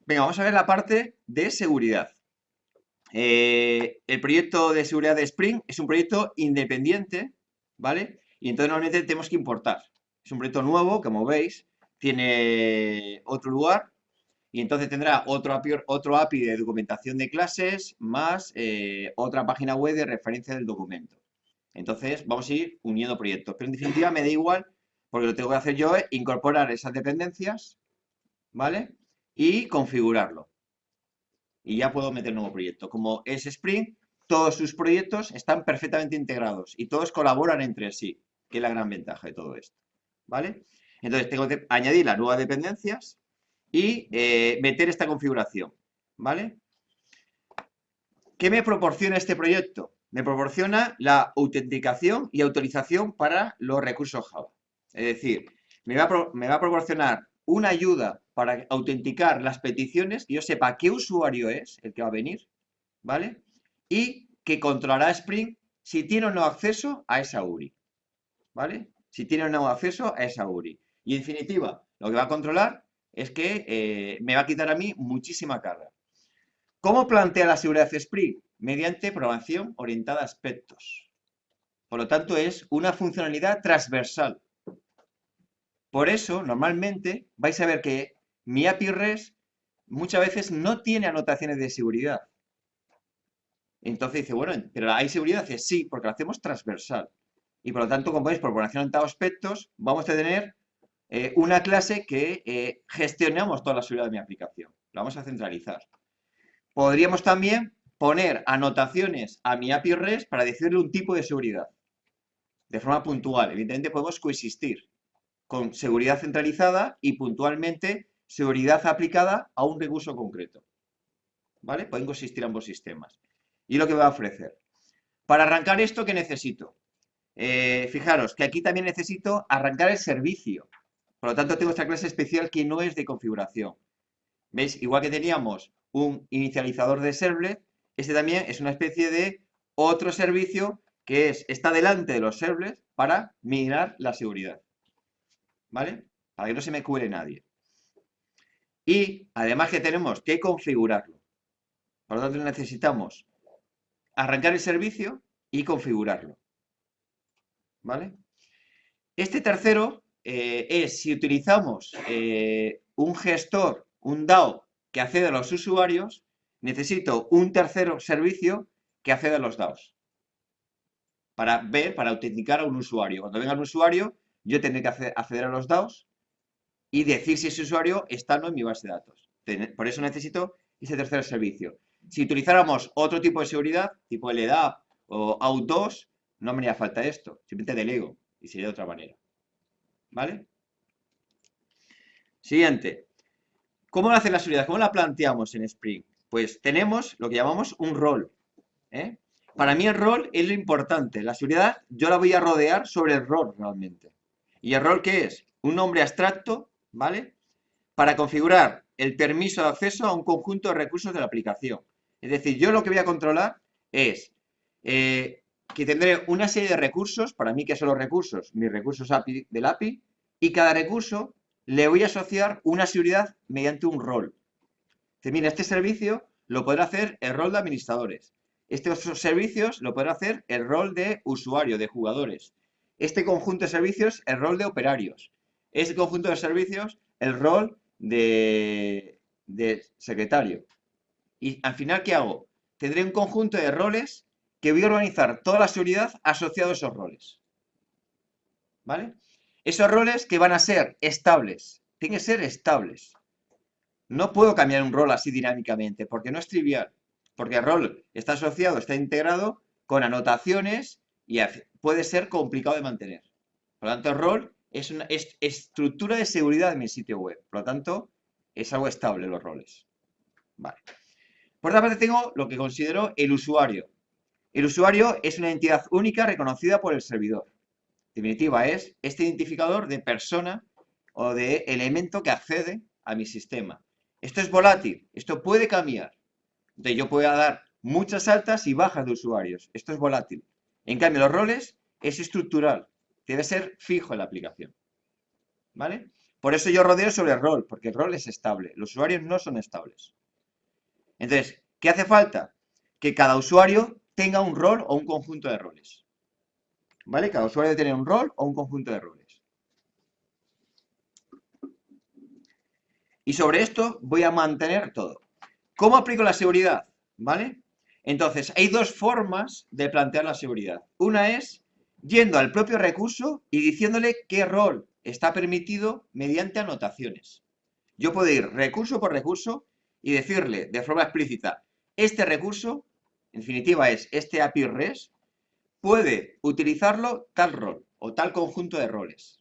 Venga, vamos a ver la parte de seguridad. El proyecto de seguridad de Spring es un proyecto independiente, ¿vale? Y entonces normalmente tenemos que importar. Es un proyecto nuevo, como veis, tiene otro lugar y entonces tendrá otro API de documentación de clases más otra página web de referencia del documento. Entonces vamos a ir uniendo proyectos. Pero en definitiva me da igual porque lo que tengo que hacer yo es incorporar esas dependencias, ¿vale? Y configurarlo y ya puedo meter nuevo proyecto. Como es Spring, todos sus proyectos están perfectamente integrados y todos colaboran entre sí, que es la gran ventaja de todo esto. ¿Vale? Entonces tengo que añadir las nuevas dependencias y meter esta configuración. ¿Vale? ¿Qué me proporciona este proyecto? Me proporciona la autenticación y autorización para los recursos Java. Es decir, me va a proporcionar una ayuda para autenticar las peticiones, que yo sepa qué usuario es el que va a venir, ¿vale? Y que controlará Spring si tiene o no acceso a esa URI, ¿vale? Si tiene o no acceso a esa URI. Y en definitiva, lo que va a controlar es que me va a quitar a mí muchísima carga. ¿Cómo plantea la seguridad Spring? Mediante programación orientada a aspectos. Por lo tanto, es una funcionalidad transversal. Por eso, normalmente, vais a ver que mi API REST muchas veces no tiene anotaciones de seguridad. Entonces dice, bueno, pero ¿hay seguridad? Dice, sí, porque lo hacemos transversal. Y por lo tanto, como veis, por programación orientada a aspectos, vamos a tener una clase que gestionamos toda la seguridad de mi aplicación. La vamos a centralizar. Podríamos también poner anotaciones a mi API REST para decirle un tipo de seguridad, de forma puntual. Evidentemente podemos coexistir con seguridad centralizada y puntualmente seguridad aplicada a un recurso concreto. ¿Vale? Pueden coexistir ambos sistemas. ¿Y lo que va a ofrecer? Para arrancar esto, ¿qué necesito? Fijaros que aquí también necesito arrancar el servicio. Por lo tanto, tengo esta clase especial que no es de configuración. ¿Veis? Igual que teníamos un inicializador de servlet, este también es una especie de otro servicio que está delante de los servlets para migrar la seguridad. ¿Vale? Para que no se me cuele nadie. Y además que tenemos que configurarlo. Por lo tanto, necesitamos arrancar el servicio y configurarlo. ¿Vale? Este tercero es si utilizamos un gestor, un DAO que accede a los usuarios, necesito un tercero servicio que acceda a los DAOs. Para autenticar a un usuario. Cuando venga un usuario, yo tendré que acceder a los DAOs y decir si ese usuario está o no en mi base de datos. Por eso necesito ese tercer servicio. Si utilizáramos otro tipo de seguridad, tipo LDAP o Auth2, no me haría falta esto. Simplemente delego y sería de otra manera. ¿Vale? Siguiente. ¿Cómo lo hace la seguridad? ¿Cómo la planteamos en Spring? Pues tenemos lo que llamamos un rol. ¿eh? Para mí el rol es lo importante. La seguridad yo la voy a rodear sobre el rol realmente. ¿Y el rol qué es? Un nombre abstracto, ¿vale? Para configurar el permiso de acceso a un conjunto de recursos de la aplicación. Es decir, yo lo que voy a controlar es que tendré una serie de recursos, para mí que son los recursos, mis recursos API del API, y cada recurso le voy a asociar una seguridad mediante un rol. Dice, mira, este servicio lo podrá hacer el rol de administradores. Estos servicios lo podrá hacer el rol de usuario, de jugadores. Este conjunto de servicios, el rol de operarios. Este conjunto de servicios, el rol de secretario. Y al final, ¿qué hago? Tendré un conjunto de roles que voy a organizar toda la seguridad asociado a esos roles. ¿Vale? Esos roles que van a ser estables. Tienen que ser estables. No puedo cambiar un rol así dinámicamente, porque no es trivial. Porque el rol está asociado, está integrado con anotaciones y puede ser complicado de mantener. Por lo tanto, el rol es una estructura de seguridad de mi sitio web. Por lo tanto, es algo estable los roles. Vale. Por otra parte, tengo lo que considero el usuario. El usuario es una entidad única reconocida por el servidor. En definitiva, es este identificador de persona o de elemento que accede a mi sistema. Esto es volátil, esto puede cambiar. Entonces yo puedo dar muchas altas y bajas de usuarios. Esto es volátil. En cambio, los roles es estructural. Debe ser fijo en la aplicación. ¿Vale? Por eso yo rodeo sobre el rol, porque el rol es estable. Los usuarios no son estables. Entonces, ¿qué hace falta? Que cada usuario tenga un rol o un conjunto de roles. ¿Vale? Cada usuario debe tener un rol o un conjunto de roles. Y sobre esto voy a mantener todo. ¿Cómo aplico la seguridad? ¿Vale? Entonces, hay dos formas de plantear la seguridad. Una es yendo al propio recurso y diciéndole qué rol está permitido mediante anotaciones. Yo puedo ir recurso por recurso y decirle de forma explícita, este recurso, en definitiva es este API REST, puede utilizarlo tal rol o tal conjunto de roles.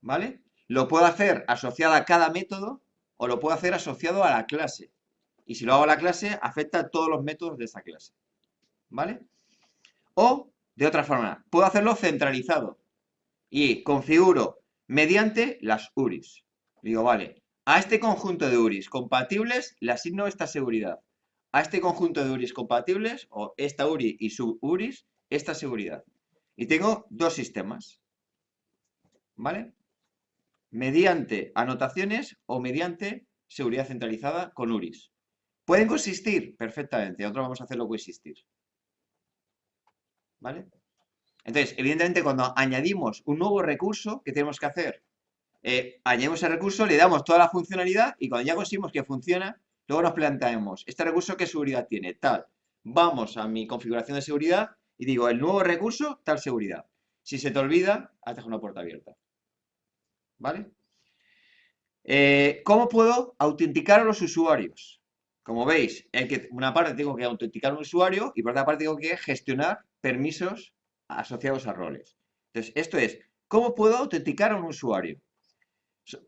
¿Vale? Lo puedo hacer asociado a cada método o lo puedo hacer asociado a la clase. Y si lo hago a la clase, afecta a todos los métodos de esa clase. ¿Vale? O, de otra forma, puedo hacerlo centralizado y configuro mediante las URIs. Digo, vale, a este conjunto de URIs compatibles le asigno esta seguridad. A este conjunto de URIs compatibles, o esta URI y su URIs, esta seguridad. Y tengo dos sistemas. ¿Vale? Mediante anotaciones o mediante seguridad centralizada con URIs. ¿Pueden coexistir? Perfectamente. Nosotros vamos a hacerlo coexistir. ¿Vale? Entonces, evidentemente, cuando añadimos un nuevo recurso, ¿qué tenemos que hacer? Añadimos el recurso, le damos toda la funcionalidad y cuando ya conseguimos que funciona, luego nos planteamos, ¿este recurso qué seguridad tiene? Tal. Vamos a mi configuración de seguridad y digo, el nuevo recurso, tal seguridad. Si se te olvida, has dejado una puerta abierta. ¿Vale? ¿Cómo puedo autenticar a los usuarios? Como veis, una parte tengo que autenticar a un usuario y por otra parte tengo que gestionar permisos asociados a roles. Entonces, esto es, ¿cómo puedo autenticar a un usuario?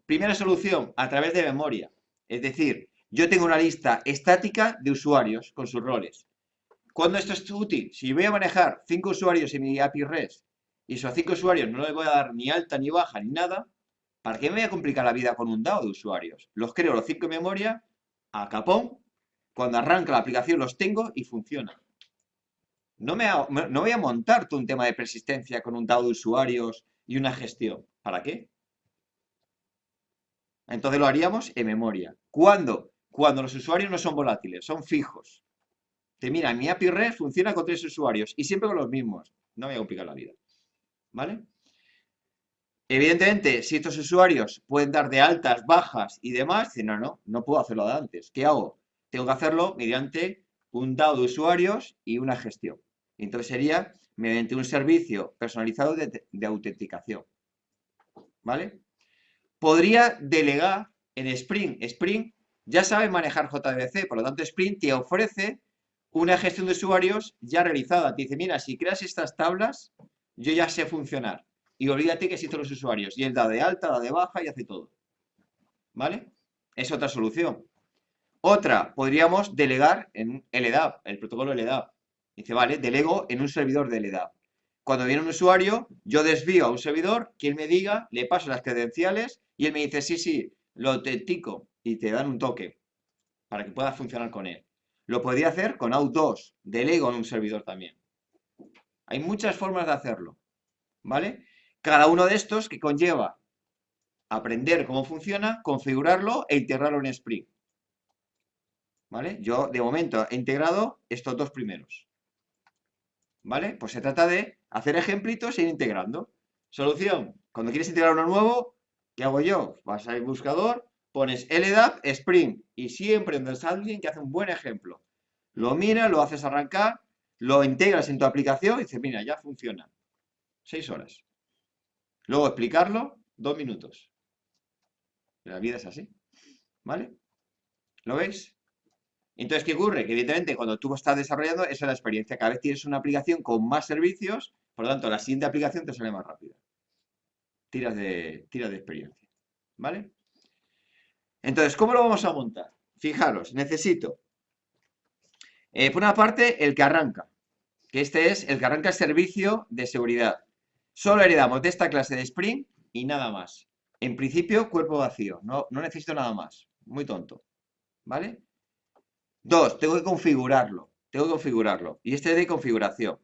Primera solución, a través de memoria. Es decir, yo tengo una lista estática de usuarios con sus roles. ¿Cuándo esto es útil? Si voy a manejar 5 usuarios en mi API REST y esos 5 usuarios no les voy a dar ni alta ni baja ni nada, ¿para qué me voy a complicar la vida con un DAO de usuarios? Los creo los 5 en memoria, a capón, cuando arranca la aplicación los tengo y funciona. No voy a montar todo un tema de persistencia con un DAO de usuarios y una gestión. ¿Para qué? Entonces lo haríamos en memoria. ¿Cuándo? Cuando los usuarios no son volátiles, son fijos. Mira, mi API REST funciona con 3 usuarios y siempre con los mismos. No me voy a complicar la vida. ¿Vale? Evidentemente, si estos usuarios pueden dar de altas, bajas y demás, dicen, no puedo hacerlo de antes. ¿Qué hago? Tengo que hacerlo mediante un DAO de usuarios y una gestión. Entonces sería mediante un servicio personalizado de autenticación. ¿Vale? Podría delegar en Spring. Spring ya sabe manejar JDBC, por lo tanto Spring te ofrece una gestión de usuarios ya realizada. Te dice, mira, si creas estas tablas, yo ya sé funcionar. Y olvídate que existen los usuarios. Y él da de alta, da de baja y hace todo. ¿Vale? Es otra solución. Otra, podríamos delegar en LDAP, el protocolo LDAP. Dice, vale, delego en un servidor de LDAP. Cuando viene un usuario, yo desvío a un servidor, que él me diga, le paso las credenciales y él me dice, sí, lo autentico y te dan un toque para que puedas funcionar con él. Lo podría hacer con Auth2, delego en un servidor también. Hay muchas formas de hacerlo, ¿vale? Cada uno de estos que conlleva aprender cómo funciona, configurarlo e integrarlo en Spring. ¿Vale? Yo, de momento, he integrado estos dos primeros. ¿Vale? Pues se trata de hacer ejemplitos e ir integrando. Solución. Cuando quieres integrar uno nuevo, ¿qué hago yo? Vas al buscador, pones LDAP, Spring, y siempre tendrás a alguien que hace un buen ejemplo. Lo mira, lo haces arrancar, lo integras en tu aplicación y dices, mira, ya funciona. 6 horas. Luego explicarlo, 2 minutos. La vida es así. ¿Vale? ¿Lo veis? Entonces, ¿qué ocurre? Que evidentemente cuando tú estás desarrollando, esa es la experiencia. Cada vez tienes una aplicación con más servicios, por lo tanto, la siguiente aplicación te sale más rápida. Tiras de experiencia. ¿Vale? Entonces, ¿cómo lo vamos a montar? Fijaros, necesito, por una parte, el que arranca, que este es el que arranca el servicio de seguridad. Solo heredamos de esta clase de Spring y nada más. En principio, cuerpo vacío. No necesito nada más. Muy tonto. ¿Vale? 2, tengo que configurarlo. Y este es de configuración.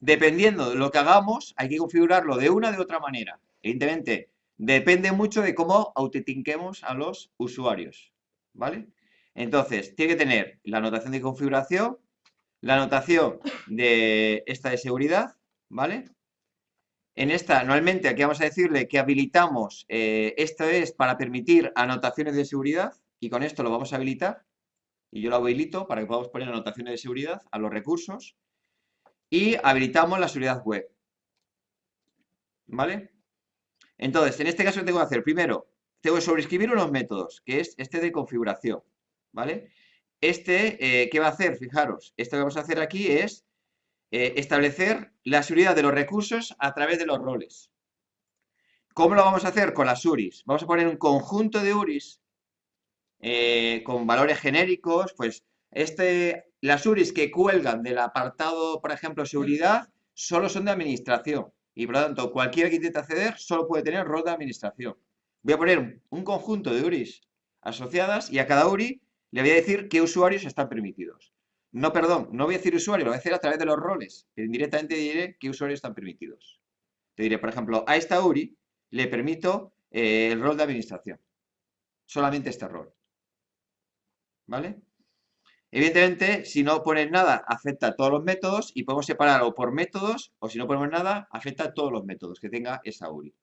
Dependiendo de lo que hagamos, hay que configurarlo de una o de otra manera. Evidentemente, Depende mucho de cómo autentiquemos a los usuarios, ¿vale? Entonces, tiene que tener la anotación de configuración, la anotación de esta de seguridad, ¿vale? En esta, normalmente aquí vamos a decirle que habilitamos, esto es para permitir anotaciones de seguridad, y con esto lo vamos a habilitar, y yo lo habilito para que podamos poner anotaciones de seguridad a los recursos, y habilitamos la seguridad web, ¿vale? Entonces, en este caso, ¿qué tengo que hacer? Primero, tengo que sobreescribir unos métodos, que es este de configuración, ¿vale? ¿Qué va a hacer? Fijaros, esto que vamos a hacer aquí es establecer la seguridad de los recursos a través de los roles. ¿Cómo lo vamos a hacer? Con las URIs. Vamos a poner un conjunto de URIs con valores genéricos, pues las URIs que cuelgan del apartado, por ejemplo, seguridad, solo son de administración. Y por lo tanto, cualquiera que intente acceder solo puede tener rol de administración. Voy a poner un conjunto de URIs asociadas y a cada URI le voy a decir qué usuarios están permitidos. No, perdón, no voy a decir usuario, lo voy a hacer a través de los roles. Pero indirectamente diré qué usuarios están permitidos. Te diré, por ejemplo, a esta URI le permito el rol de administración. Solamente este rol. ¿Vale? Evidentemente, si no pones nada, afecta a todos los métodos y podemos separarlo por métodos, o si no ponemos nada, afecta a todos los métodos que tenga esa URI.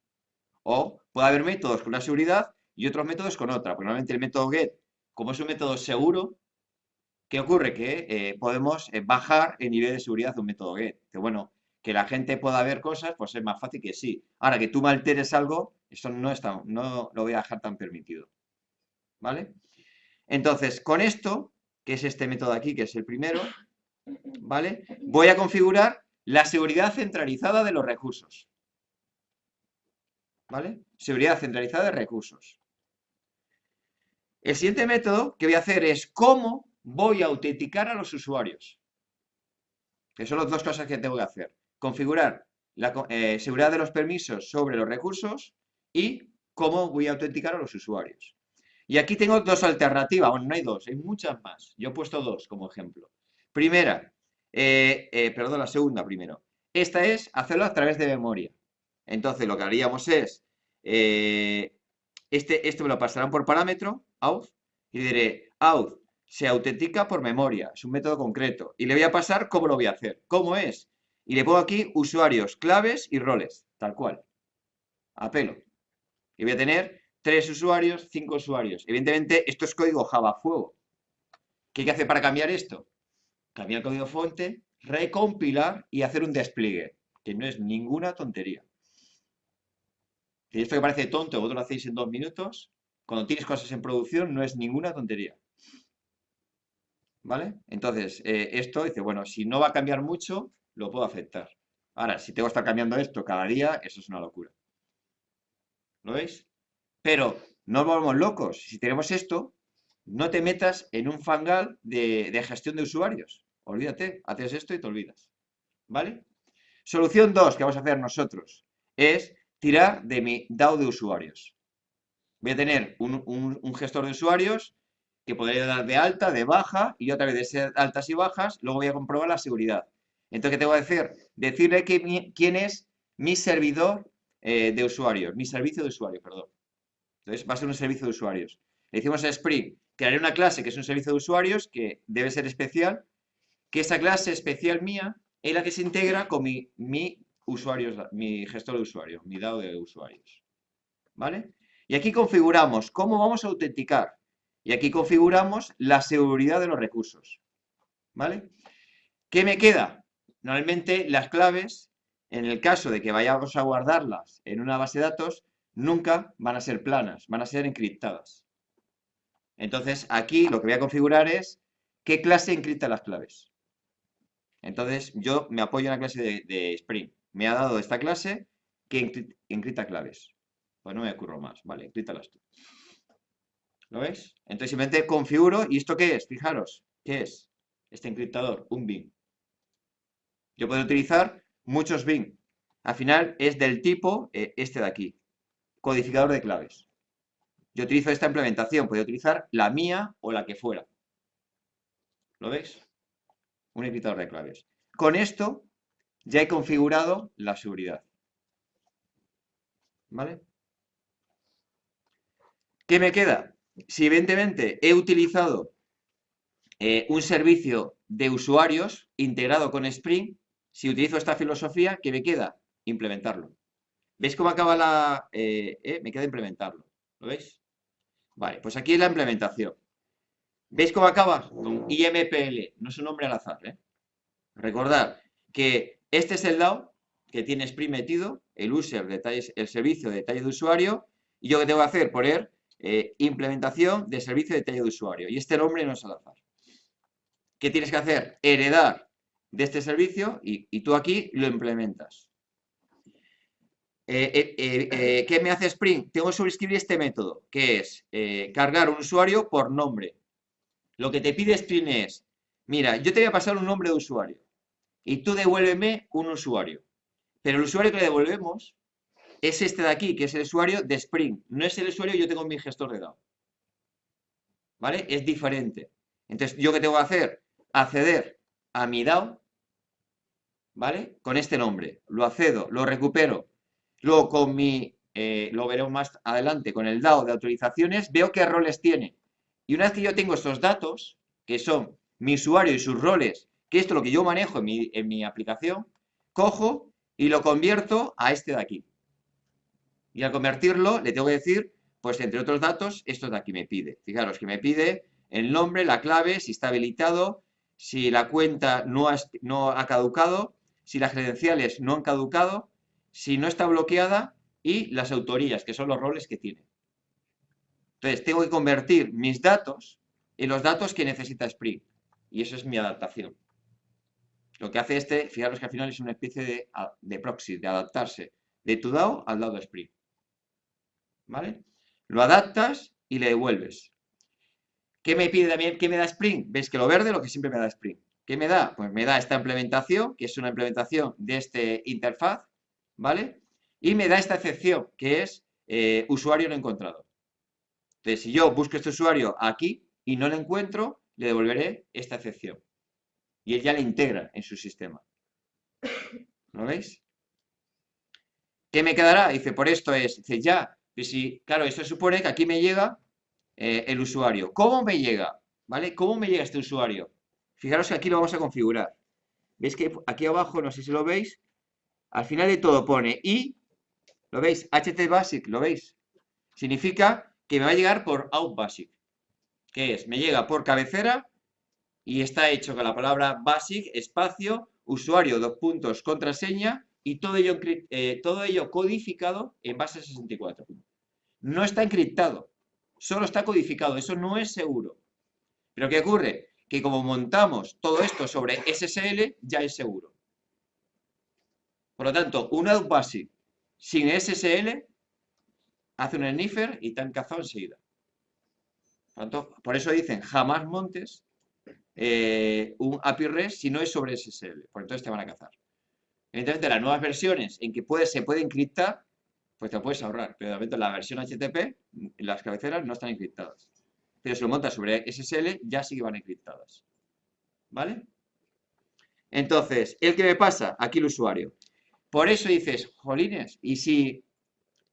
O puede haber métodos con una seguridad y otros métodos con otra. Porque normalmente el método get, como es un método seguro, ¿qué ocurre? Que podemos bajar el nivel de seguridad de un método get. Que bueno, que la gente pueda ver cosas, pues es más fácil que sí. Ahora, que tú me alteres algo, eso no lo voy a dejar tan permitido. ¿Vale? Entonces, con esto, que es este método aquí, que es el primero, ¿vale? Voy a configurar la seguridad centralizada de los recursos. ¿Vale? Seguridad centralizada de recursos. El siguiente método que voy a hacer es cómo voy a autenticar a los usuarios. Que son las dos cosas que tengo que hacer. Configurar la seguridad de los permisos sobre los recursos y cómo voy a autenticar a los usuarios. Y aquí tengo dos alternativas. Bueno, no hay dos, hay muchas más. Yo he puesto dos como ejemplo. Primera, perdón, la segunda primero. Esta es hacerlo a través de memoria. Entonces, lo que haríamos es, esto me lo pasarán por parámetro, auth, y diré, auth, se autentica por memoria, es un método concreto. Y le voy a pasar cómo lo voy a hacer, cómo es. Y le pongo aquí usuarios, claves y roles, tal cual, a pelo. Y voy a tener 3 usuarios, 5 usuarios. Evidentemente, esto es código Java Fuego. ¿Qué hay que hacer para cambiar esto? Cambiar el código fuente, recompilar y hacer un despliegue, que no es ninguna tontería. Y esto que parece tonto, vosotros lo hacéis en 2 minutos, cuando tienes cosas en producción no es ninguna tontería. ¿Vale? Entonces, esto dice, bueno, si no va a cambiar mucho, lo puedo aceptar. Ahora, si tengo que estar cambiando esto cada día, eso es una locura. ¿Lo veis? Pero no nos volvamos locos. Si tenemos esto, no te metas en un fangal de gestión de usuarios. Olvídate, haces esto y te olvidas. ¿Vale? Solución 2 que vamos a hacer nosotros es tirar de mi DAO de usuarios. Voy a tener un gestor de usuarios que podría dar de alta, de baja, y otra vez de esas altas y bajas, luego voy a comprobar la seguridad. Entonces, ¿qué tengo que hacer? Decirle quién es mi servidor de usuarios, mi servicio de usuarios, perdón. Entonces, va a ser un servicio de usuarios. Le decimos a Spring, crearé una clase que es un servicio de usuarios que debe ser especial, que esa clase especial mía es la que se integra con mi gestor de usuarios, mi DAO de usuarios. ¿Vale? Y aquí configuramos cómo vamos a autenticar. Y aquí configuramos la seguridad de los recursos. ¿Vale? ¿Qué me queda? Normalmente las claves, en el caso de que vayamos a guardarlas en una base de datos, nunca van a ser planas, van a ser encriptadas. Entonces, aquí lo que voy a configurar es qué clase encripta las claves. Entonces, yo me apoyo en la clase de Spring. Me ha dado esta clase que encripta claves. Pues no me ocurro más. Vale, encriptalas tú. ¿Lo veis? Entonces simplemente configuro. ¿Y esto qué es? Fijaros, ¿qué es? Este encriptador, un bin. Yo puedo utilizar muchos bin. Al final es del tipo este de aquí, codificador de claves. Yo utilizo esta implementación, puedo utilizar la mía o la que fuera. ¿Lo veis? Un encriptador de claves. Con esto ya he configurado la seguridad. ¿Vale? ¿Qué me queda? Si evidentemente he utilizado un servicio de usuarios integrado con Spring, si utilizo esta filosofía, ¿qué me queda? Implementarlo. ¿Veis cómo acaba la...? Me queda implementarlo. ¿Lo veis? Vale, pues aquí es la implementación. ¿Veis cómo acaba? Con IMPL, no es un nombre al azar, ¿eh? Recordad que este es el DAO que tiene Spring metido, el user, detalles, el servicio de detalle de usuario, y yo que tengo que hacer, poner implementación de servicio de detalle de usuario. Y este nombre no es al azar. ¿Qué tienes que hacer? Heredar de este servicio y tú aquí lo implementas. ¿Qué me hace Spring? Tengo que sobreescribir este método, que es cargar un usuario por nombre. Lo que te pide Spring es, mira, yo te voy a pasar un nombre de usuario y tú devuélveme un usuario. Pero el usuario que le devolvemos es este de aquí, que es el usuario de Spring. No es el usuario que yo tengo en mi gestor de DAO. ¿Vale? Es diferente. Entonces, ¿yo qué tengo que hacer? Acceder a mi DAO, ¿vale? Con este nombre. Lo accedo, lo recupero. Luego con lo veremos más adelante, con el DAO de autorizaciones, veo qué roles tiene. Y una vez que yo tengo estos datos, que son mi usuario y sus roles, que esto es lo que yo manejo en mi aplicación, cojo y lo convierto a este de aquí. Y al convertirlo, le tengo que decir, pues entre otros datos, esto de aquí me pide. Fijaros que me pide el nombre, la clave, si está habilitado, si la cuenta no ha caducado, si las credenciales no han caducado, si no está bloqueada y las autorías, que son los roles que tiene. Entonces, tengo que convertir mis datos en los datos que necesita Spring. Y eso es mi adaptación. Lo que hace este, fijaros que al final es una especie de proxy, de adaptarse de tu DAO al DAO de Spring. ¿Vale? Lo adaptas y le devuelves. ¿Qué me pide también? ¿Qué me da Spring? ¿Ves que lo verde lo que siempre me da Spring? ¿Qué me da? Pues me da esta implementación, que es una implementación de este interfaz, ¿vale? Y me da esta excepción, que es usuario no encontrado. Entonces, si yo busco este usuario aquí y no lo encuentro, le devolveré esta excepción. Y él ya la integra en su sistema. ¿Lo veis? ¿Qué me quedará? Dice, por esto es, dice, ya, pues si, claro, esto supone que aquí me llega el usuario. ¿Cómo me llega? ¿Vale? ¿Cómo me llega este usuario? Fijaros que aquí lo vamos a configurar. ¿Veis que aquí abajo, no sé si lo veis, al final de todo pone y, ¿lo veis? HTBasic, ¿lo veis? Significa que me va a llegar por OutBasic. ¿Qué es? Me llega por cabecera y está hecho con la palabra basic, espacio, usuario, dos puntos, contraseña y todo ello codificado en base 64. No está encriptado, solo está codificado, eso no es seguro. ¿Pero qué ocurre? Que como montamos todo esto sobre SSL, ya es seguro. Por lo tanto, un OutBasic sin SSL hace un sniffer y te han cazado enseguida. Por eso dicen, jamás montes un API REST si no es sobre SSL, porque entonces te van a cazar. Evidentemente, las nuevas versiones en que se puede encriptar, pues te lo puedes ahorrar, pero de momento la versión HTTP, las cabeceras no están encriptadas. Pero si lo montas sobre SSL, ya sí que van encriptadas. ¿Vale? Entonces, ¿el qué me pasa? Aquí el usuario. Por eso dices, jolines, y si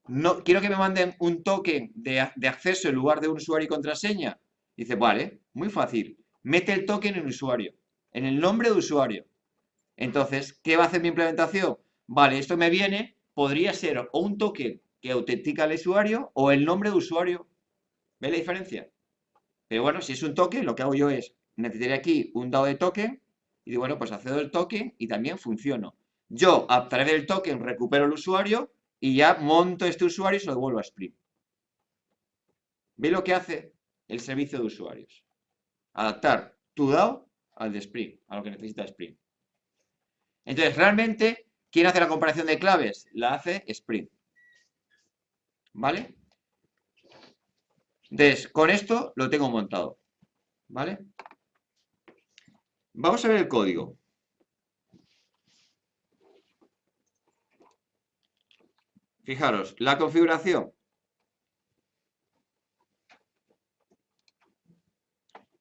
no quiero que me manden un token de acceso en lugar de un usuario y contraseña, dice, vale, muy fácil. Mete el token en usuario, en el nombre de usuario. Entonces, ¿qué va a hacer mi implementación? Vale, esto me viene, podría ser o un token que autentica al usuario o el nombre de usuario. ¿Veis la diferencia? Pero bueno, si es un token, lo que hago yo es, necesitaré aquí un dado de token y digo, bueno, pues accedo el token y también funciono. Yo, a través del token, recupero el usuario y ya monto este usuario y se lo devuelvo a Spring. ¿Veis lo que hace el servicio de usuarios? Adaptar tu DAO al de Spring, a lo que necesita Spring. Entonces, realmente, ¿quién hace la comparación de claves? La hace Spring. ¿Vale? Entonces, con esto lo tengo montado. ¿Vale? Vamos a ver el código. Fijaros, la configuración.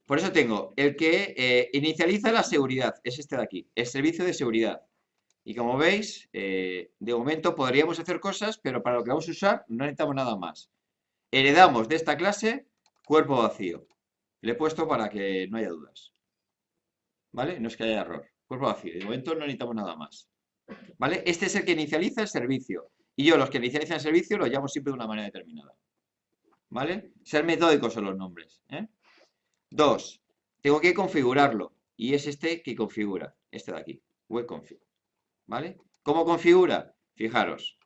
Por eso tengo el que inicializa la seguridad, es este de aquí, el servicio de seguridad. Y como veis, de momento podríamos hacer cosas, pero para lo que vamos a usar no necesitamos nada más. heredamos de esta clase cuerpo vacío. Le he puesto para que no haya dudas. ¿Vale? No es que haya error. Cuerpo vacío. De momento no necesitamos nada más. ¿Vale? Este es el que inicializa el servicio. Y yo, los que inicializan el servicio, los llamo siempre de una manera determinada. ¿Vale? Ser metódicos son los nombres. 2. Tengo que configurarlo. Y es este que configura. Este de aquí. Web config. ¿Vale? ¿Cómo configura? Fijaros.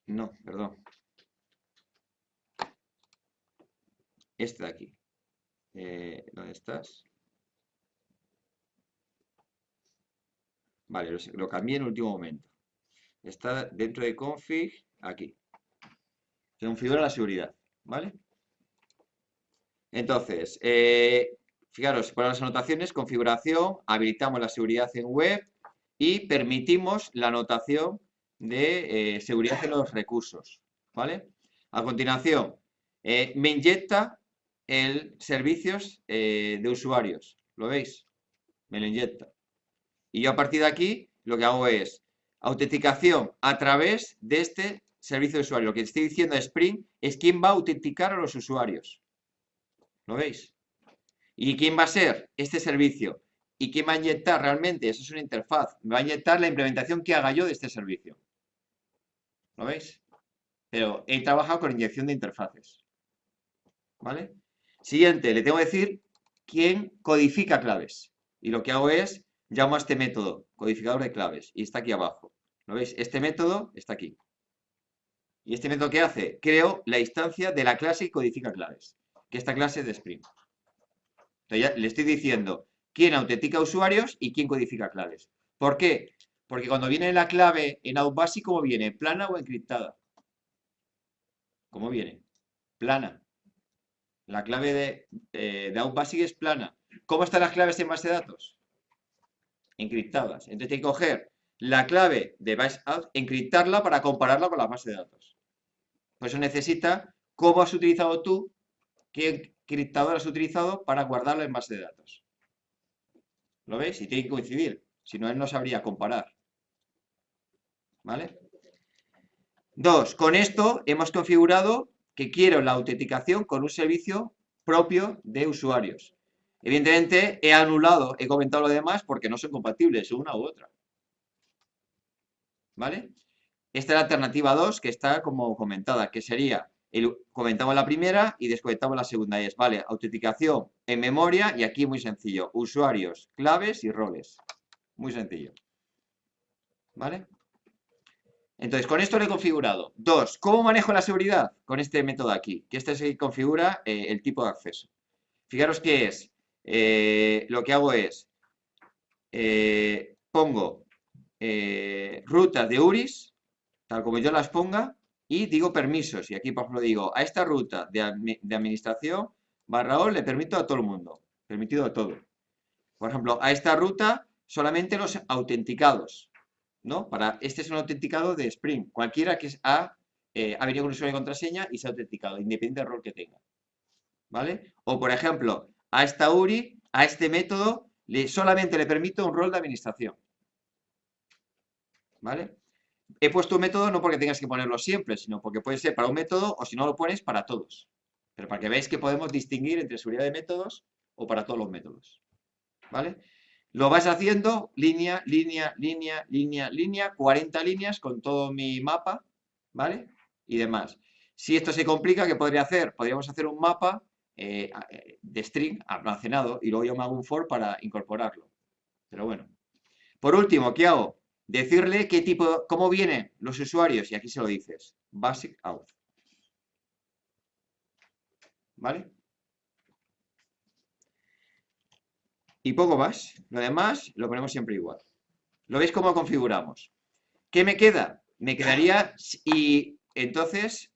No, perdón. Este de aquí. ¿Dónde estás? Vale, lo cambié en el último momento. Está dentro de config, aquí. Se configura la seguridad, ¿vale? Entonces, fijaros, para las anotaciones, configuración, habilitamos la seguridad en web y permitimos la anotación de seguridad en los recursos, ¿vale? A continuación, me inyecta el servicios de usuarios, ¿lo veis? Me lo inyecta. Y yo a partir de aquí lo que hago es autenticación a través de este servicio de usuario. Lo que estoy diciendo a Spring es quién va a autenticar a los usuarios. ¿Lo veis? ¿Y quién va a ser este servicio? ¿Y quién va a inyectar realmente? Eso es una interfaz. Me va a inyectar la implementación que haga yo de este servicio. ¿Lo veis? Pero he trabajado con inyección de interfaces. ¿Vale? Siguiente, le tengo que decir quién codifica claves. Y lo que hago es, llamo a este método, codificador de claves, y está aquí abajo. ¿Lo veis? Este método está aquí. ¿Y este método qué hace? Creo la instancia de la clase que codifica claves, que esta clase es de Spring. Entonces ya le estoy diciendo quién autentica usuarios y quién codifica claves. ¿Por qué? Porque cuando viene la clave en OutBasic, ¿cómo viene? ¿Plana o encriptada? ¿Cómo viene? Plana. La clave de OutBasic es plana. ¿Cómo están las claves en base de datos? Encriptadas. Entonces hay que coger la clave de BaseOut, encriptarla para compararla con la base de datos. Por eso necesita cómo has utilizado tú, qué encriptador has utilizado para guardarlo en base de datos. ¿Lo veis? Y tiene que coincidir. Si no, él no sabría comparar. ¿Vale? 2. Con esto hemos configurado que quiero la autenticación con un servicio propio de usuarios. Evidentemente, he anulado, he comentado lo demás porque no son compatibles una u otra. ¿Vale? Esta es la alternativa 2 que está como comentada, que sería, comentamos la primera y descomentamos la segunda. Y es, vale, autenticación en memoria y aquí muy sencillo, usuarios, claves y roles. Muy sencillo. ¿Vale? Entonces, con esto lo he configurado. 2. ¿Cómo manejo la seguridad? Con este método aquí, que este es el que configura el tipo de acceso. Fijaros que es, lo que hago es, pongo rutas de URIs, tal como yo las ponga, y digo permisos. Y aquí, por ejemplo, digo, a esta ruta de administración /o le permito a todo el mundo, permitido a todo. Por ejemplo, a esta ruta solamente los autenticados, ¿no? Este es un autenticado de Spring. Cualquiera que ha venido con usuario y contraseña y se ha autenticado, independiente del rol que tenga. ¿Vale? O, por ejemplo, a esta URI, a este método, solamente le permito un rol de administración. ¿Vale? He puesto un método no porque tengas que ponerlo siempre, sino porque puede ser para un método o si no lo pones para todos. Pero para que veáis que podemos distinguir entre seguridad de métodos o para todos los métodos. ¿Vale? Lo vas haciendo línea, línea, línea, línea, línea, 40 líneas con todo mi mapa, ¿vale? Y demás. Si esto se complica, ¿qué podría hacer? Podríamos hacer un mapa de string almacenado y luego yo me hago un for para incorporarlo. Pero bueno. Por último, ¿qué hago? Decirle qué tipo, cómo vienen los usuarios y aquí se lo dices. Basic out. ¿Vale? Y poco más. Lo demás lo ponemos siempre igual. ¿Lo veis cómo configuramos? ¿Qué me queda? Me quedaría y entonces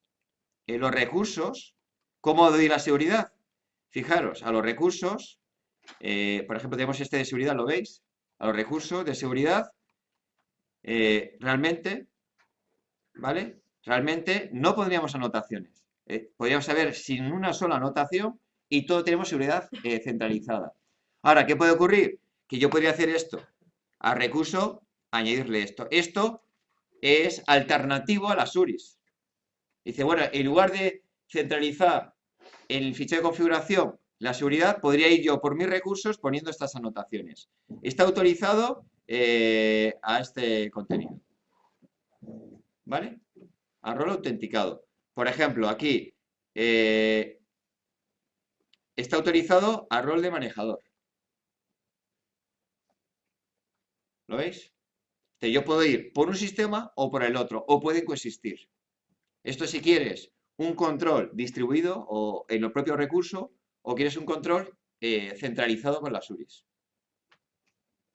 los recursos, ¿cómo doy la seguridad? Fijaros, a los recursos, por ejemplo, tenemos este de seguridad, ¿lo veis? A los recursos de seguridad, realmente, ¿vale? Realmente no pondríamos anotaciones. Podríamos saber sin una sola anotación y todo tenemos seguridad centralizada. Ahora, ¿qué puede ocurrir? Que yo podría hacer esto. A recurso, añadirle esto. Esto es alternativo a las URIs. Dice, bueno, en lugar de centralizar en el fichero de configuración la seguridad, podría ir yo por mis recursos poniendo estas anotaciones. Está autorizado a este contenido. ¿Vale? A rol autenticado. Por ejemplo, aquí está autorizado a rol de manejador. ¿Lo veis? Yo puedo ir por un sistema o por el otro, o pueden coexistir. Esto si quieres un control distribuido o en el propio recurso, o quieres un control centralizado con las URIs.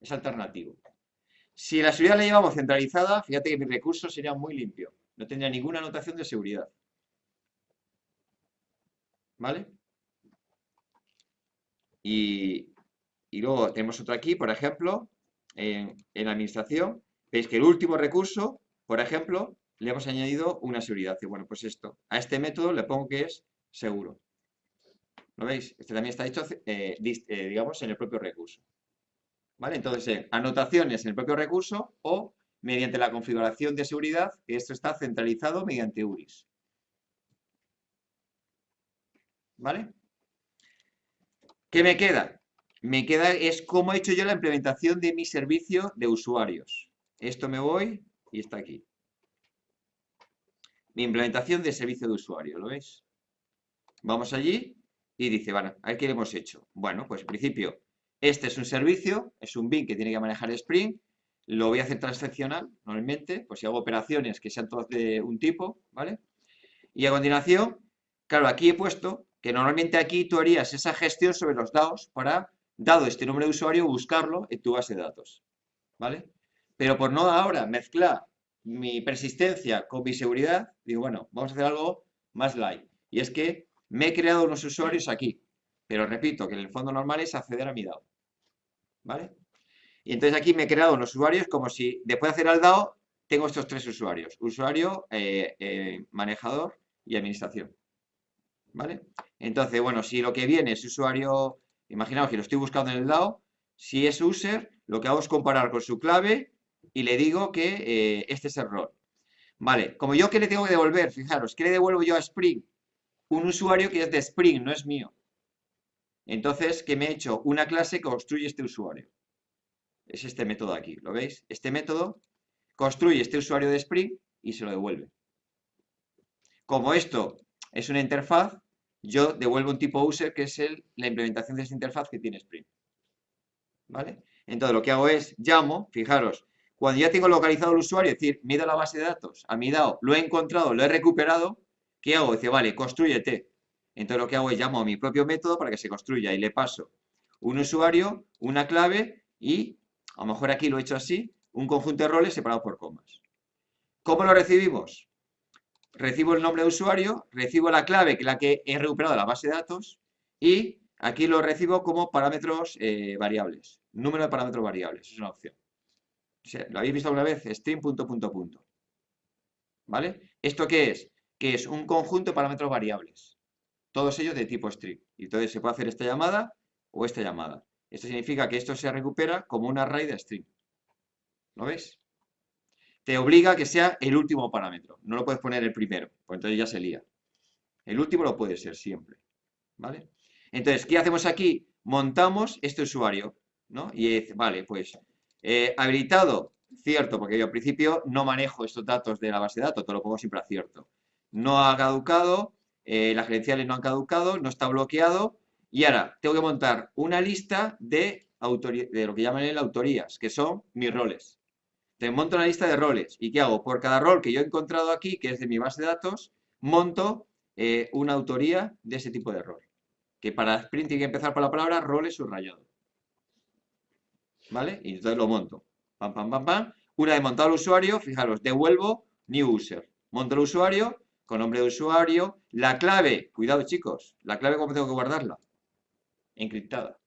Es alternativo. Si la seguridad la llevamos centralizada, fíjate que mi recurso sería muy limpio. No tendría ninguna anotación de seguridad. ¿Vale? Y luego tenemos otro aquí, por ejemplo, en administración. Veis que el último recurso, por ejemplo, le hemos añadido una seguridad. Y bueno, pues esto, a este método le pongo que es seguro. ¿Lo veis? Este también está hecho, digamos, en el propio recurso. ¿Vale? Entonces, anotaciones en el propio recurso o mediante la configuración de seguridad, que esto está centralizado mediante URIs. ¿Vale? ¿Qué me queda? Me queda es cómo he hecho yo la implementación de mi servicio de usuarios. Esto me voy y está aquí. Mi implementación de servicio de usuario, ¿lo veis? Vamos allí y dice, bueno, a ver qué le hemos hecho. Bueno, pues en principio, este es un servicio, es un bin que tiene que manejar Spring. Lo voy a hacer transaccional, normalmente, pues si hago operaciones que sean todas de un tipo, ¿vale? Y a continuación, claro, aquí he puesto que normalmente aquí tú harías esa gestión sobre los dados para, dado este nombre de usuario, buscarlo en tu base de datos, ¿vale? Pero por no ahora mezclar mi persistencia con mi seguridad, digo, bueno, vamos a hacer algo más light. Y es que me he creado unos usuarios aquí, pero repito que en el fondo normal es acceder a mi DAO, ¿vale? Y entonces aquí me he creado unos usuarios como si después de hacer al DAO tengo estos tres usuarios, usuario, manejador y administración, ¿vale? Entonces, bueno, si lo que viene es usuario, imaginaos que lo estoy buscando en el DAO, si es user, lo que hago es comparar con su clave y le digo que este es el rol. Vale, como yo que le tengo que devolver, fijaros, ¿qué le devuelvo yo a Spring? Un usuario que es de Spring, no es mío. Entonces, ¿qué me he hecho? Una clase que construye este usuario. Es este método aquí, ¿lo veis? Este método construye este usuario de Spring y se lo devuelve. Como esto es una interfaz, yo devuelvo un tipo user que es la implementación de esta interfaz que tiene Spring. ¿Vale? Entonces lo que hago es, llamo, fijaros, cuando ya tengo localizado el usuario, es decir, me he ido a la base de datos, a mi DAO, lo he encontrado, lo he recuperado, ¿qué hago? Dice, vale, constrúyete. Entonces lo que hago es llamo a mi propio método para que se construya y le paso un usuario, una clave y, a lo mejor aquí lo he hecho así, un conjunto de roles separados por comas. ¿Cómo lo recibimos? Recibo el nombre de usuario, recibo la clave, que es la que he recuperado de la base de datos, y aquí lo recibo como parámetros variables. Número de parámetros variables, es una opción. O sea, ¿lo habéis visto alguna vez? String punto punto punto. ¿Vale? ¿Esto qué es? Que es un conjunto de parámetros variables. Todos ellos de tipo string. Y entonces se puede hacer esta llamada o esta llamada. Esto significa que esto se recupera como un array de string. ¿Lo veis? Te obliga a que sea el último parámetro. No lo puedes poner el primero, pues entonces ya se lía. El último lo puede ser siempre. ¿Vale? Entonces, ¿qué hacemos aquí? Montamos este usuario, ¿no? Y dice, vale, pues habilitado, cierto, porque yo al principio no manejo estos datos de la base de datos, te lo pongo siempre a cierto. No ha caducado, las credenciales no han caducado, no está bloqueado, y ahora tengo que montar una lista de lo que llaman autorías, que son mis roles. Te monto una lista de roles. ¿Y qué hago? Por cada rol que yo he encontrado aquí, que es de mi base de datos, monto una autoría de ese tipo de rol. Que para Sprint tiene que empezar por la palabra roles subrayado. ¿Vale? Y entonces lo monto. Pam, pam, pam, pam. Una vez montado el usuario, fijaros, devuelvo new user. Monto el usuario con nombre de usuario. La clave, cuidado chicos, la clave ¿cómo tengo que guardarla? Encriptada.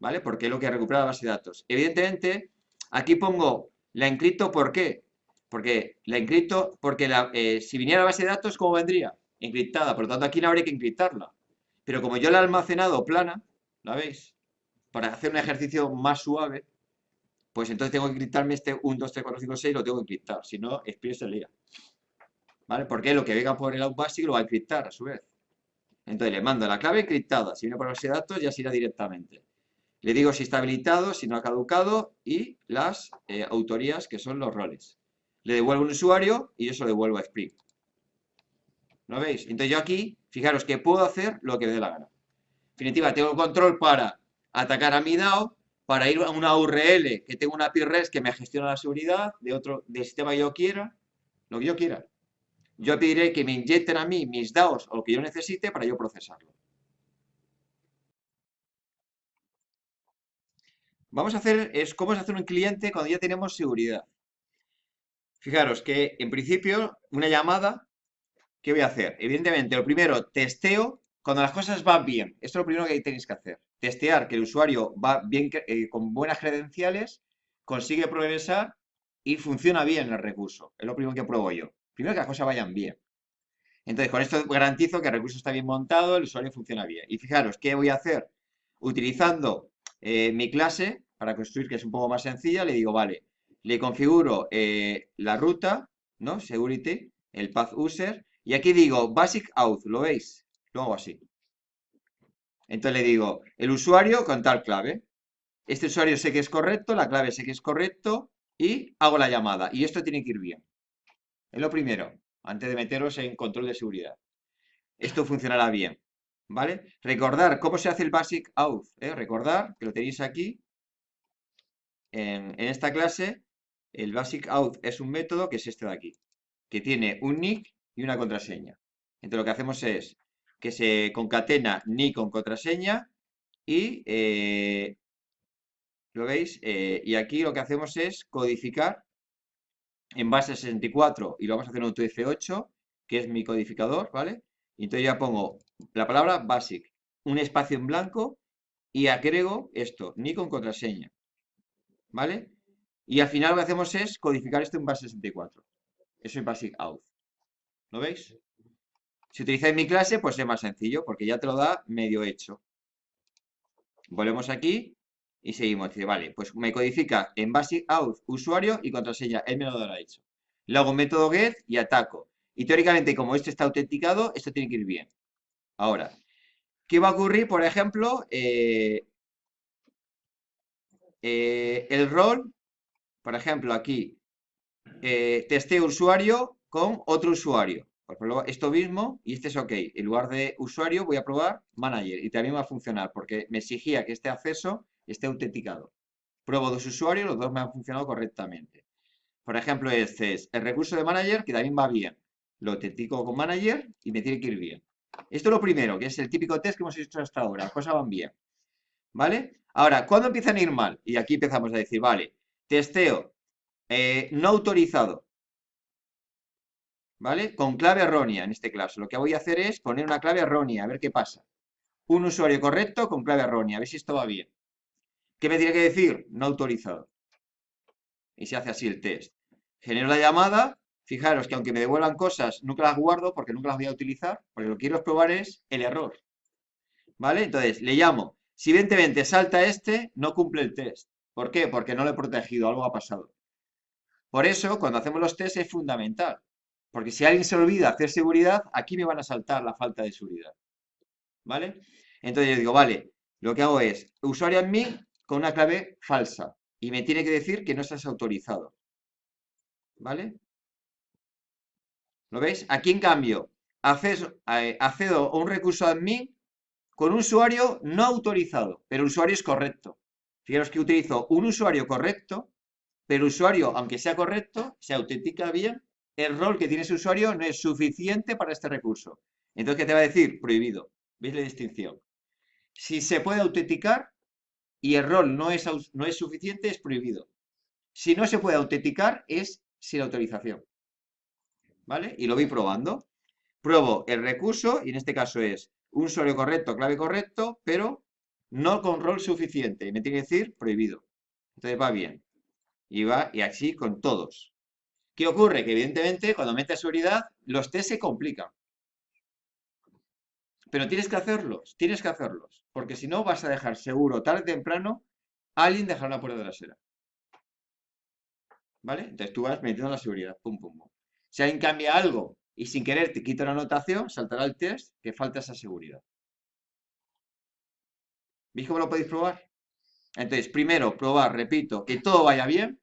¿Vale? Porque es lo que recupera la base de datos. Evidentemente, aquí pongo la encripto, ¿por qué? Porque la encripto, porque si viniera a la base de datos, ¿cómo vendría? Encriptada. Por lo tanto, aquí no habría que encriptarla. Pero como yo la he almacenado plana, ¿la veis? Para hacer un ejercicio más suave, pues entonces tengo que encriptarme este 1, 2, 3, 4, 5, 6, lo tengo que encriptar. Si no, Spring se lía. ¿vale? Porque lo que venga por el out basic lo va a encriptar a su vez. Entonces le mando la clave encriptada. Si viene por base de datos, ya se irá directamente. Le digo si está habilitado, si no ha caducado y las autorías, que son los roles. Le devuelvo un usuario y yo se lo devuelvo a Spring. ¿Lo veis? Entonces yo aquí, fijaros que puedo hacer lo que me dé la gana. En definitiva, tengo control para atacar a mi DAO, para ir a una URL que tengo una API REST que me gestiona la seguridad del sistema que yo quiera, lo que yo quiera. Yo pediré que me inyecten a mí mis DAOs o lo que yo necesite para yo procesarlo. Vamos a hacer, es cómo es hacer un cliente cuando ya tenemos seguridad. Fijaros que en principio una llamada, ¿qué voy a hacer? Evidentemente, lo primero, testeo cuando las cosas van bien. Esto es lo primero que tenéis que hacer. Testear que el usuario va bien, con buenas credenciales, consigue progresar y funciona bien el recurso. Es lo primero que pruebo yo. Primero que las cosas vayan bien. Entonces, con esto garantizo que el recurso está bien montado, el usuario funciona bien. Y fijaros, ¿qué voy a hacer? Utilizando mi clase para construir, que es un poco más sencilla, le digo, vale, le configuro la ruta, ¿no? Security, el path user, y aquí digo basic auth, ¿lo veis? Lo hago así. Entonces le digo, el usuario con tal clave. Este usuario sé que es correcto, la clave sé que es correcto, y hago la llamada. Y esto tiene que ir bien. Es lo primero, antes de meteros en control de seguridad. Esto funcionará bien, ¿vale? Recordar cómo se hace el basic auth, ¿eh? Recordar que lo tenéis aquí en esta clase. El basic auth es un método que es este de aquí, que tiene un nick y una contraseña. Entonces lo que hacemos es que se concatena nick con contraseña y, ¿lo veis? Y aquí lo que hacemos es codificar en base 64 y lo vamos a hacer en UTF-8, que es mi codificador, ¿vale? Y entonces ya pongo la palabra basic, un espacio en blanco y agrego esto, ni con contraseña, ¿vale? Y al final lo que hacemos es codificar esto en base 64. Eso es basic auth. ¿Lo veis? Si utilizáis mi clase, pues es más sencillo, porque ya te lo da medio hecho. Volvemos aquí y seguimos. Dice, vale, pues me codifica en basic auth usuario y contraseña. Él me lo dará hecho. Le hago un método get y ataco. Y teóricamente, como esto está autenticado, esto tiene que ir bien. Ahora, ¿qué va a ocurrir? Por ejemplo, el rol, por ejemplo, aquí, testeo usuario con otro usuario. Por ejemplo, esto mismo y este es OK. En lugar de usuario voy a probar manager y también va a funcionar porque me exigía que este acceso esté autenticado. Pruebo dos usuarios, los dos me han funcionado correctamente. Por ejemplo, este es el recurso de manager que también va bien. Lo autentico con manager y me tiene que ir bien. Esto es lo primero, que es el típico test que hemos hecho hasta ahora. Las cosas van bien. ¿Vale? Ahora, ¿cuándo empiezan a ir mal? Y aquí empezamos a decir, vale, testeo no autorizado. ¿Vale? Con clave errónea en este caso. Lo que voy a hacer es poner una clave errónea, a ver qué pasa. Un usuario correcto con clave errónea, a ver si esto va bien. ¿Qué me tiene que decir? No autorizado. Y se hace así el test. Genero la llamada. Fijaros que aunque me devuelvan cosas, nunca las guardo porque nunca las voy a utilizar. Porque lo que quiero probar es el error. ¿Vale? Entonces, le llamo. Si evidentemente salta este, no cumple el test. ¿Por qué? Porque no lo he protegido, algo ha pasado. Por eso, cuando hacemos los tests es fundamental. Porque si alguien se olvida hacer seguridad, aquí me van a saltar la falta de seguridad. ¿Vale? Entonces yo digo, vale, lo que hago es usuario admin con una clave falsa. Y me tiene que decir que no estás autorizado. ¿Vale? ¿Lo veis? Aquí, en cambio, accedo a un recurso admin con un usuario no autorizado, pero el usuario es correcto. Fijaros que utilizo un usuario correcto, pero el usuario, aunque sea correcto, se autentica bien, el rol que tiene ese usuario no es suficiente para este recurso. Entonces, ¿qué te va a decir? Prohibido. ¿Veis la distinción? Si se puede autenticar y el rol no es suficiente, es prohibido. Si no se puede autenticar, es sin autorización. ¿Vale? Y lo voy probando. Pruebo el recurso, y en este caso es un usuario correcto, clave correcto, pero no con rol suficiente. Y me tiene que decir prohibido. Entonces va bien. Y así con todos. ¿Qué ocurre? Que evidentemente cuando metes seguridad, los test se complican. Pero tienes que hacerlos. Porque si no vas a dejar seguro tarde o temprano alguien dejará una puerta trasera. ¿Vale? Entonces tú vas metiendo la seguridad. Pum, pum, pum. Si alguien cambia algo y sin querer te quito la anotación, saltará el test que falta esa seguridad. ¿Veis cómo lo podéis probar? Entonces, primero, probar, repito, que todo vaya bien,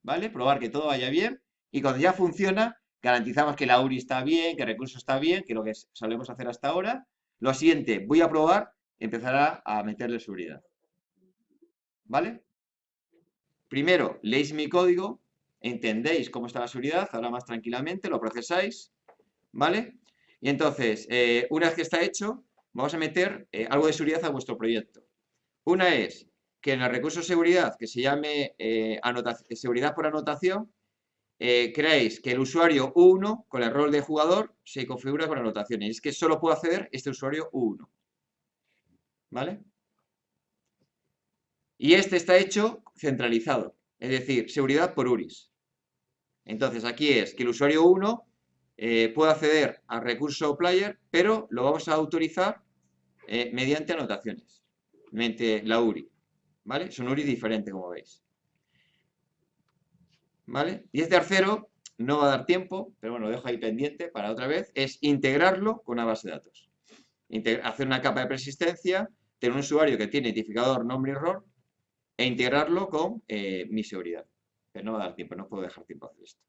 ¿vale? Probar que todo vaya bien y cuando ya funciona, garantizamos que la URI está bien, que el recurso está bien, que lo que solemos hacer hasta ahora. Lo siguiente, voy a probar, empezará a meterle seguridad, ¿vale? Primero, leéis mi código, entendéis cómo está la seguridad, ahora más tranquilamente, lo procesáis, ¿vale? Y entonces, una vez que está hecho, vamos a meter algo de seguridad a vuestro proyecto. Una es que en el recurso de seguridad, que se llame seguridad por anotación, creáis que el usuario U1 con el rol de jugador se configura con anotaciones. Y es que solo puede acceder este usuario U1. ¿Vale? Y este está hecho centralizado, es decir, seguridad por URIs. Entonces aquí es que el usuario 1 puede acceder al recurso player, pero lo vamos a autorizar mediante anotaciones, mediante la URI. ¿Vale? Son URIs diferentes, como veis. ¿Vale? Y este tercero no va a dar tiempo, pero bueno, lo dejo ahí pendiente para otra vez, es integrarlo con una base de datos. Hacer una capa de persistencia, tener un usuario que tiene identificador, nombre y error, e integrarlo con mi seguridad. Pero no va a dar tiempo, no puedo dejar tiempo a hacer esto.